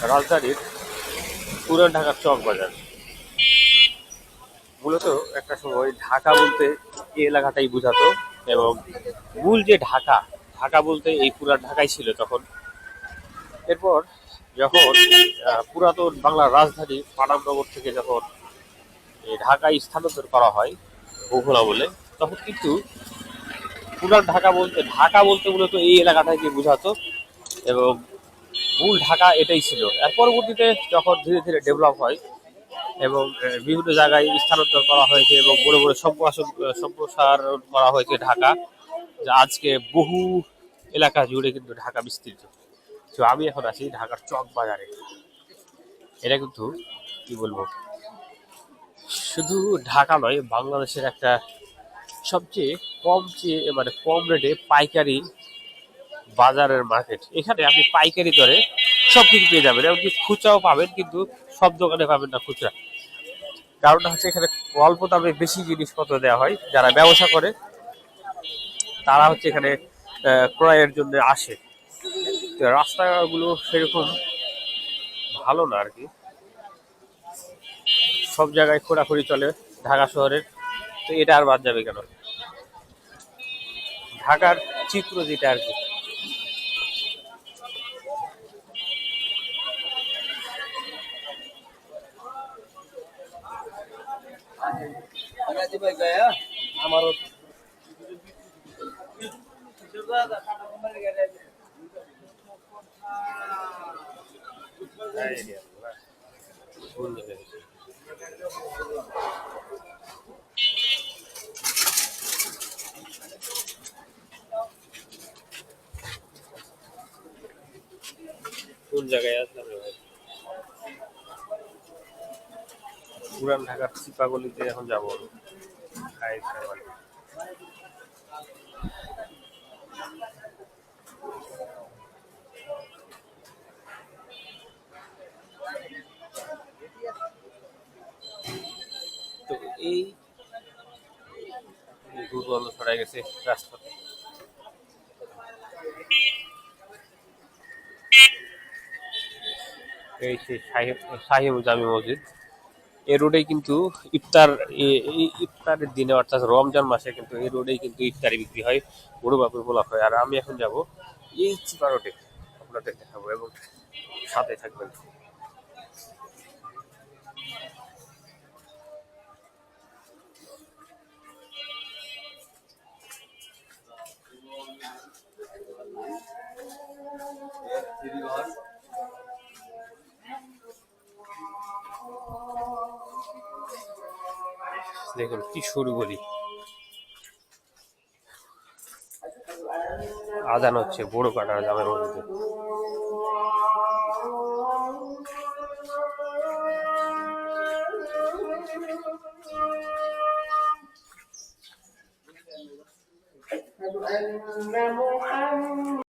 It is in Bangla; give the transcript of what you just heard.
রাজধানীর পুরান ঢাকার চক বাজার। মূলত একটা সময় ঢাকা বলতে এই এলাকাটাই বোঝাতো, এবং মূল যে ঢাকা, ঢাকা বলতে এই পুরান ঢাকাই ছিল তখন। এরপর যখন পুরাতন বাংলার রাজধানী পানামনগর থেকে যখন এই ঢাকায় স্থানান্তর করা হয় বহুল আমলে, তখন কিন্তু পুরান ঢাকা বলতে মূলত এই এলাকাটাকে বোঝাতো, এবং মূল ঢাকা এটাই ছিল। এর পরবর্তীতে যখন ধীরে ধীরে ডেভেলপ হয় এবং বিভিন্ন জায়গায় স্থানান্তর করা হয়েছে এবং বড় বড় সম্প্রসারণ করা হয়েছে ঢাকা, যা আজকে বহু এলাকা জুড়ে কিন্তু ঢাকা বিস্তৃত। তো আমি এখন আছি ঢাকার চক বাজারে। এটা কিন্তু কি বলবো, শুধু ঢাকা নয়, বাংলাদেশের একটা সবচেয়ে কম রেটে পাইকারি বাজারের মার্কেট। এখানে আপনি পাইকারি দরে সবকিছু পেয়ে যাবেন, এমনকি খুচরাও পাবেন, কিন্তু সব দোকানে পাবেন না খুচরা। কারণটা হচ্ছে এখানে অল্প দামে বেশি জিনিসপত্র দেওয়া হয়। যারা ব্যবসা করে তারা হচ্ছে এখানে ক্রয়ের জন্য আসে। তো রাস্তাগুলো সেরকম ভালো না আর কি, সব জায়গায় খোঁড়াখুড়ি চলে ঢাকা শহরের। তো এটা আর বাদ যাবে কেন, ঢাকার চিত্র যেটা আর কি। আমারও কোন জায়গায় আসলাম রে ভাই? পুরান ঢাকার চিপাগলিতে এখন যাবো। খাই খাই ভালো। তো এই দুর্গন্ধ ছড়াই গেছে রাস্তাতে। এই সেই শাহী জামি মসজিদ, এই রোডেই কিন্তু ইফতার, এই ইফতারের দিনে অর্থাৎ রমজান মাসে কিন্তু এই রোডেই কিন্তু ইফতারি বিক্রি হয়, বড় বাপের বলা হয়। আর আমি এখন যাব এই চিপা রোডে, আপনাদের দেখাবো এবং সাথে থাকবেন। দেখুন কি সরু গলি, আজান হচ্ছে বড় কাটা জামের মধ্যে।